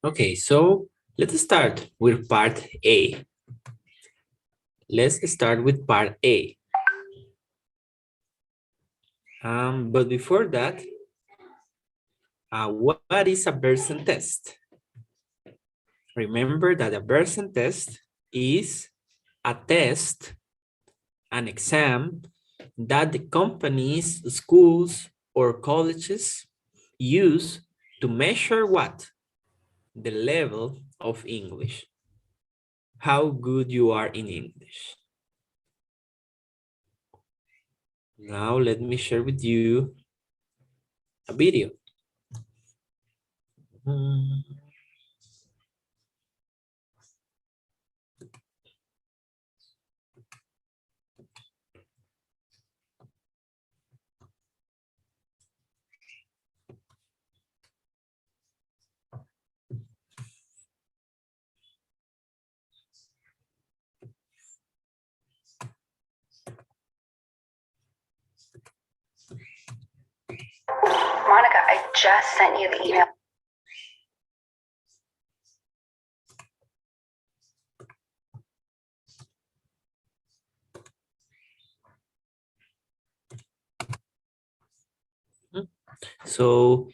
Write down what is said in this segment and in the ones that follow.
Okay, so let's start with part A. Let's start with part A. But before that, what is a person test? Remember that a person test is a test, an exam that the companies, schools, or colleges use to measure what? The level of English. How good you are in English. Now let me share with you a video. Monica, I just sent you the email. So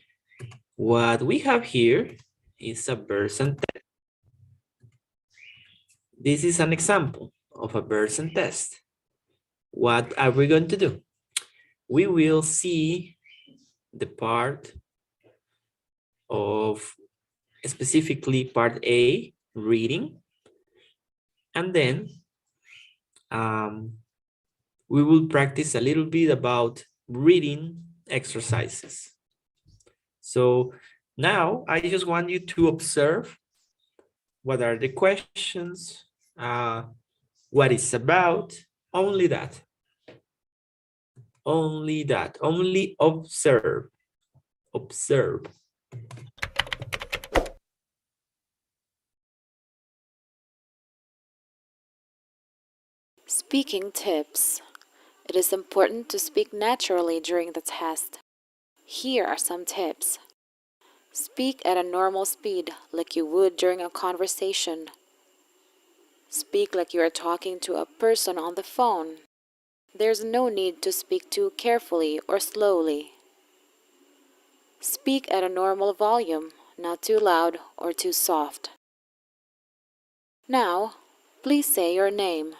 what we have here is a person test. This is an example of a person test. What are we going to do? We will see the part of specifically part A, reading, and then we will practice a little bit about reading exercises. So now I just want you to observe what are the questions, what it's about, only that. Only that, only observe, observe. Speaking tips. It is important to speak naturally during the test. Here are some tips. Speak at a normal speed like you would during a conversation. Speak like you are talking to a person on the phone. There's no need to speak too carefully or slowly. Speak at a normal volume, not too loud or too soft. Now, please say your name.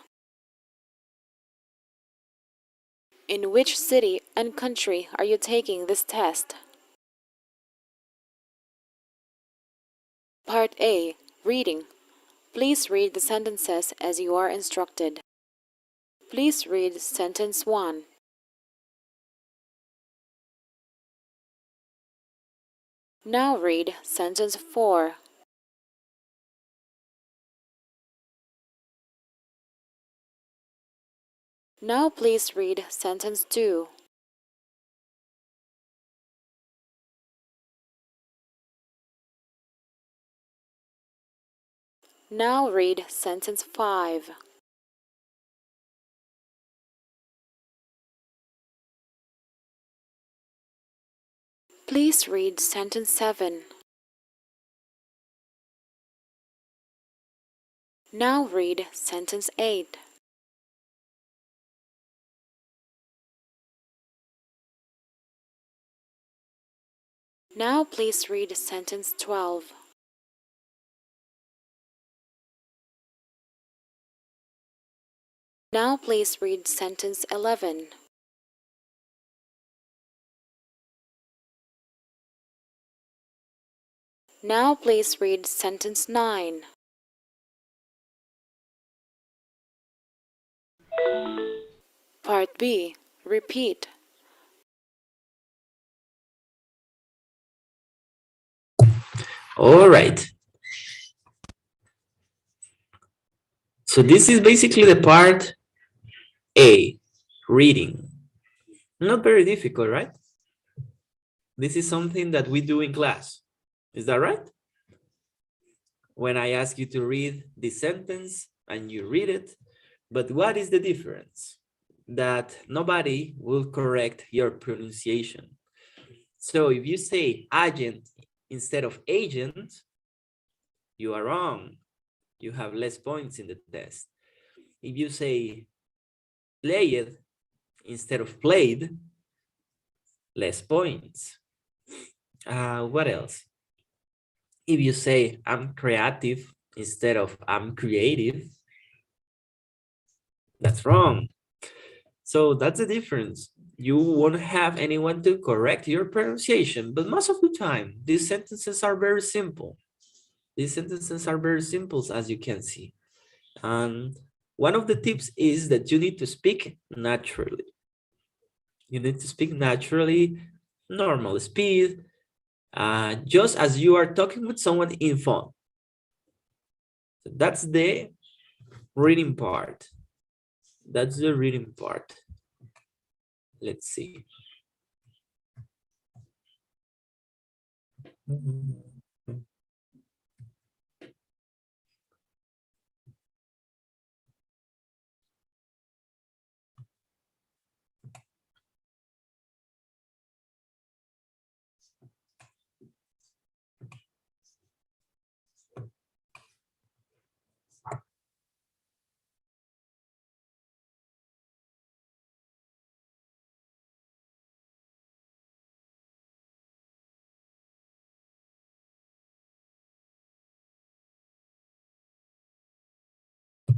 In which city and country are you taking this test? Part A. Reading. Please read the sentences as you are instructed. Please read sentence 1. Now read sentence 4. Now please read sentence 2. Now read sentence 5. Please read sentence 7. Now read sentence 8. Now please read sentence 12. Now please read sentence 11. Now please read sentence 9. Part B. Repeat. All right. So this is basically the part A, reading. Not very difficult, right? This is something that we do in class. Is that right? When I ask you to read the sentence and you read it, but what is the difference? That nobody will correct your pronunciation. So if you say agent instead of agent, you are wrong. You have less points in the test. If you say played instead of played, less points. What else? If you say I'm creative instead of I'm creative, that's wrong. So that's the difference. You won't have anyone to correct your pronunciation, but most of the time, these sentences are very simple. These sentences are very simple, as you can see. And one of the tips is that you need to speak naturally. You need to speak naturally, normal speed, just as you are talking with someone in phone. So that's the reading part. That's the reading part. Let's see.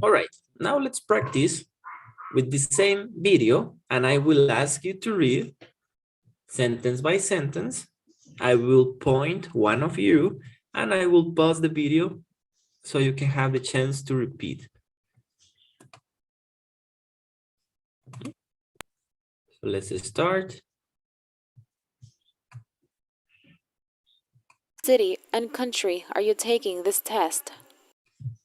All right, now let's practice with the same video, and I will ask you to read sentence by sentence. I will point one of you, and I will pause the video so you can have the chance to repeat. So let's start. City and country are you taking this test?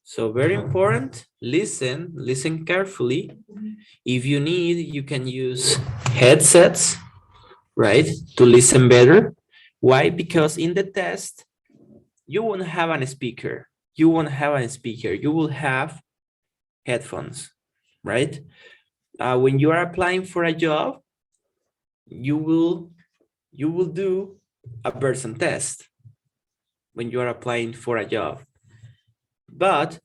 So very important, listen carefully. If you need, you can use headsets, right, to listen better. Why? Because in the test, you won't have a speaker. You won't have a speaker. You will have headphones, right? When you are applying for a job, you will do a person test when you are applying for a job, but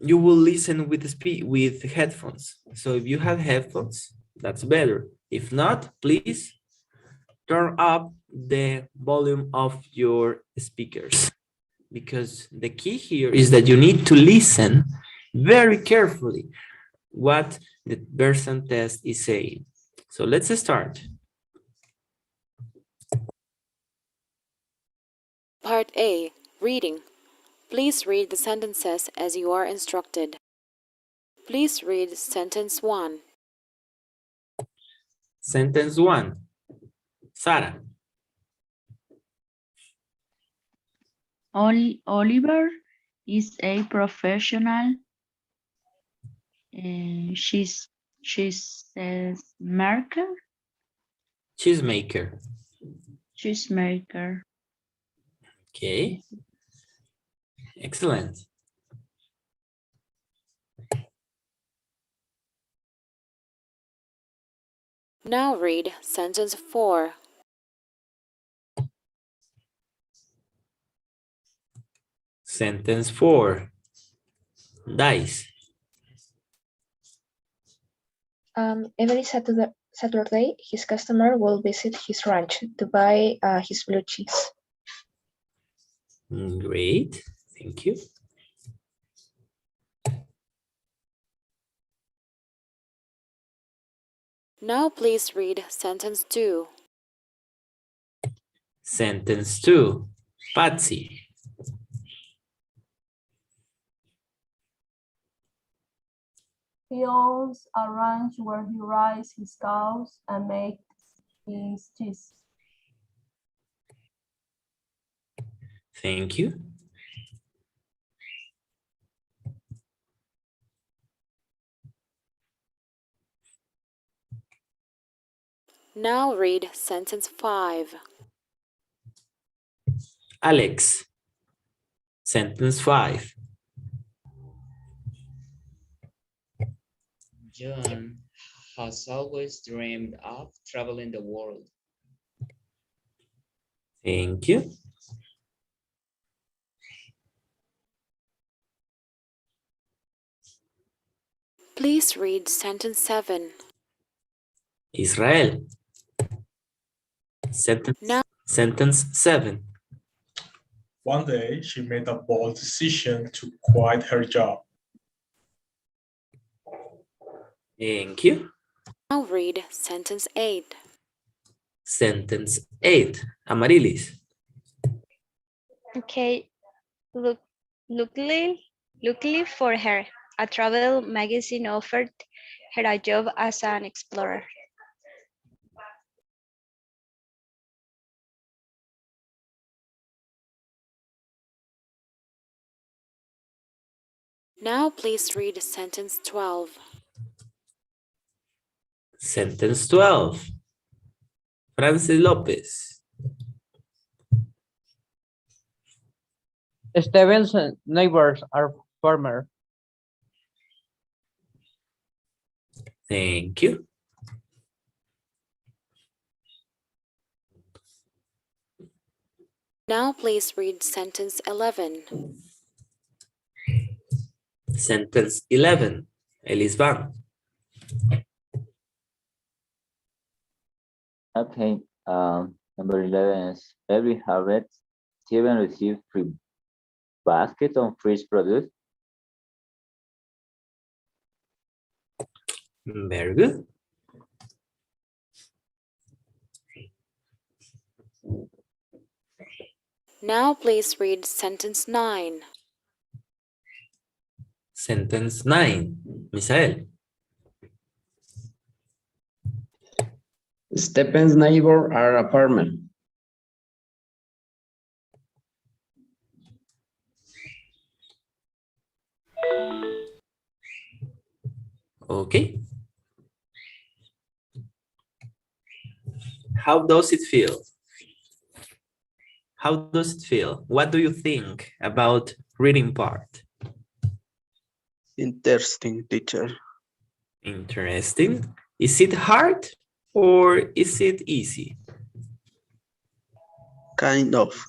you will listen with headphones. So if you have headphones, that's better. If not, please turn up the volume of your speakers, because the key here is that you need to listen very carefully what the person test is saying. So let's start. Part A. Reading. Please read the sentences as you are instructed. Please read sentence 1. Sentence 1. Sarah. Oliver is a professional. She's a maker. Cheesemaker. She's maker. Okay. Excellent. Now read sentence 4. Sentence 4. Dice. Every Saturday, his customer will visit his ranch to buy his blue cheese. Great. Thank you. Now please read sentence 2. Sentence 2. Patsy. He owns a ranch where he raises his cows and makes his cheese. Thank you. Now read sentence 5. Alex. Sentence 5. John has always dreamed of traveling the world. Thank you. Please read sentence 7. Israel. Sentence, Now, sentence 7. One day, she made a bold decision to quit her job. Thank you. now read sentence 8. Sentence 8. Amarilis. Okay, luckily for her, a travel magazine offered her a job as an explorer. Now please read sentence 12. Sentence 12. Francis Lopez. Steven's neighbors are farmers. Thank you. Now please read sentence 11. Sentence 11. Elisvan. Okay, number 11 is every harvest, Steven received free basket on fresh produce. Very good. Now please read sentence 9. Sentence 9. Misael. Stephen's neighbor are a farmer. Okay. How does it feel? How does it feel? What do you think about reading part? Interesting, teacher. Interesting. Is it hard or is it easy? Kind of.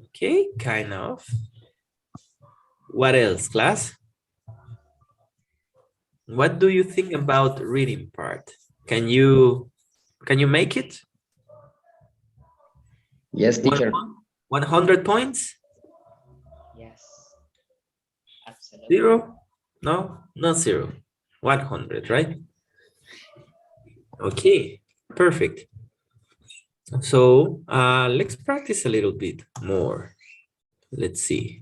Okay, kind of. What else, class? What do you think about reading part? Can you make it? Yes, teacher. 100 points? Yes. Absolutely. 0? No, not 0. 100, right? Okay, perfect. So let's practice a little bit more. Let's see.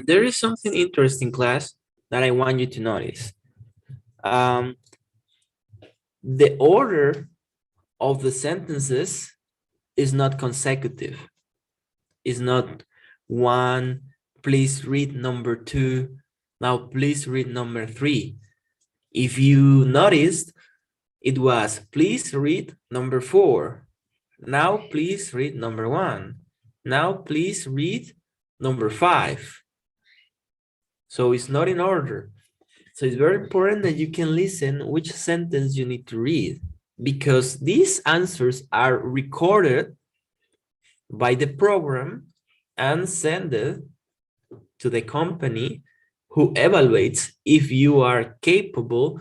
There is something interesting, class, that I want you to notice. The order of the sentences is not consecutive. It's not one, please read number 2, now please read number 3. If you noticed, it was please read number 4. Now please read number 1. Now please read number 5. So it's not in order. So it's very important that you can listen which sentence you need to read, because these answers are recorded by the program and sent to the company who evaluates if you are capable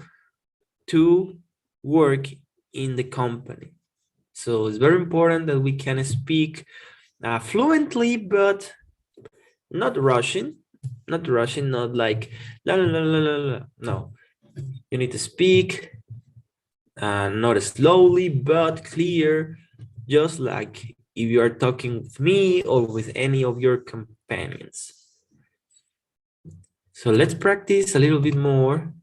to work in the company. So it's very important that we can speak fluently, but not rushing, not like la la la la la. No, you need to speak not slowly but clear, just like if you are talking with me or with any of your companions. So let's practice a little bit more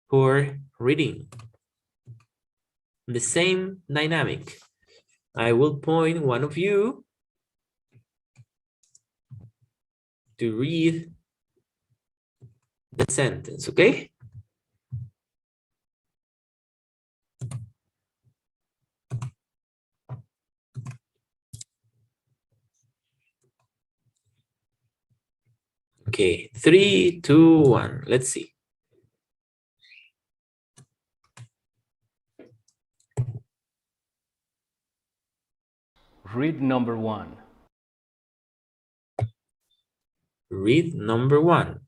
for reading. The same dynamic. I will point one of you to read the sentence, okay? Okay, 3, 2, 1. Let's see. Read number 1. Read number 1.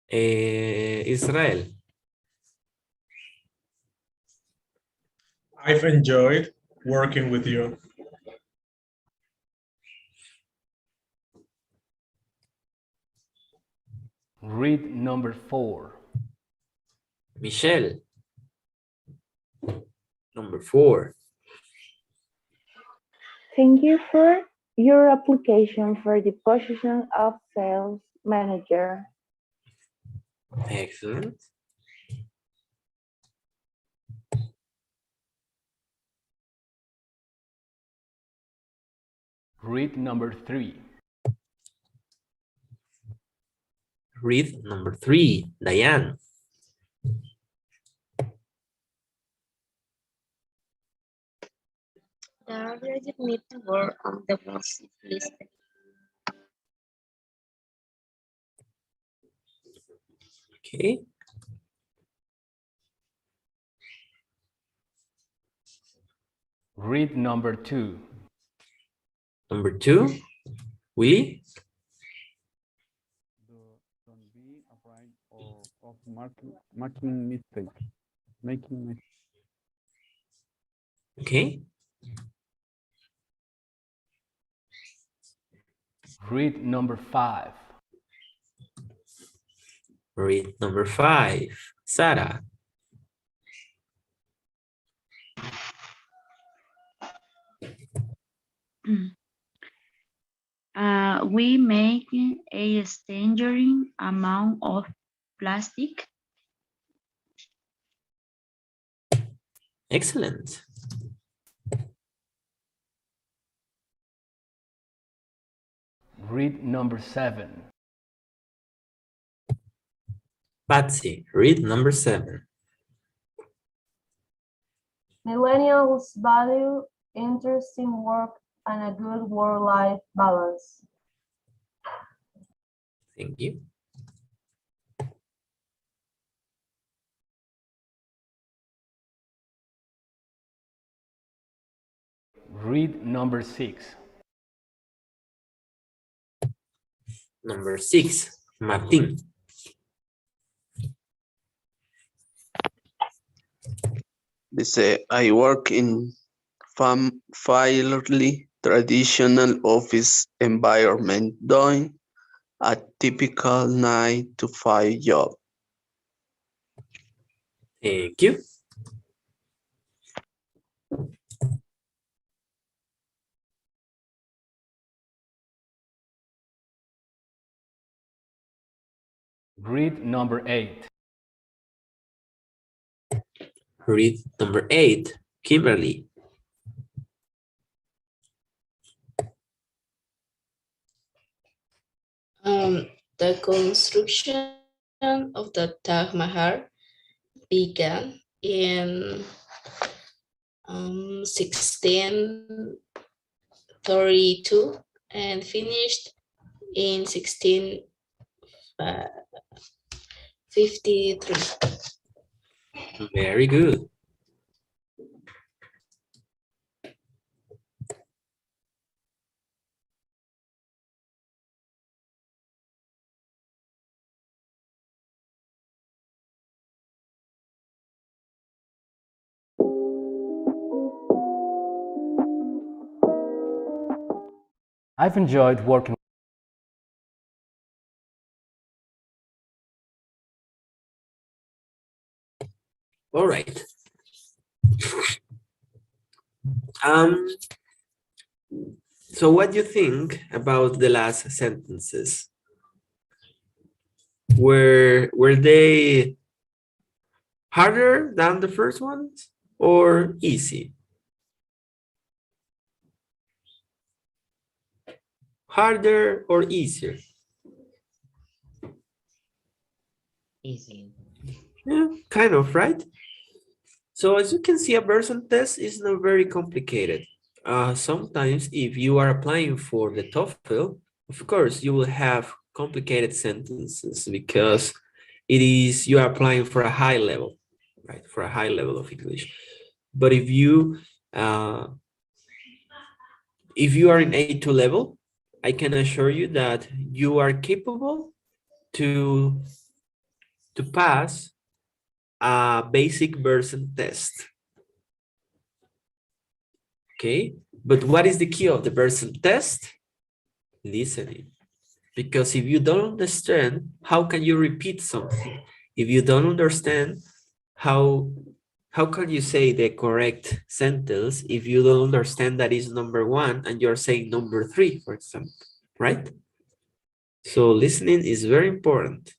Israel. I've enjoyed working with you. Read number 4. Michelle. Number 4. Thank you for your application for the position of sales manager. Excellent. Read number 3. Read number 3. Diane. The already need to work on the most listed. Okay. Read number 2. Number 2. Willie. Don't be afraid of making mistake. Making mistake. Okay. Read number 5. Read number 5. Sarah. We make a staggering amount of plastic. Excellent. Read number 7. Patsy. Read number 7. Millennials value interesting work and a good work-life balance. Thank you. Read number 6. Number 6. Martin. Dice, I work in fairly traditional office environment doing a typical 9 to 5 job. Thank you. Read number 8. Read number 8. Kimberly. The construction of the Taj Mahal began in 1632 and finished in 1653. Very good. I've enjoyed working. All right. So what do you think about the last sentences? Were they harder than the first ones or easy? Harder or easier? Easy. Yeah, kind of, right? So as you can see, a person test is not very complicated. Sometimes if you are applying for the TOEFL, of course, you will have complicated sentences because you are applying for a high level, right? For a high level of English. But uh, if you are in A2 level, I can assure you that you are capable to pass a basic person test. Okay, but what is the key of the person test? Listening. Because if you don't understand, how can you repeat something? If you don't understand, how can you say the correct sentence if you don't understand that is number one and you're saying number three, for example, right? So listening is very important.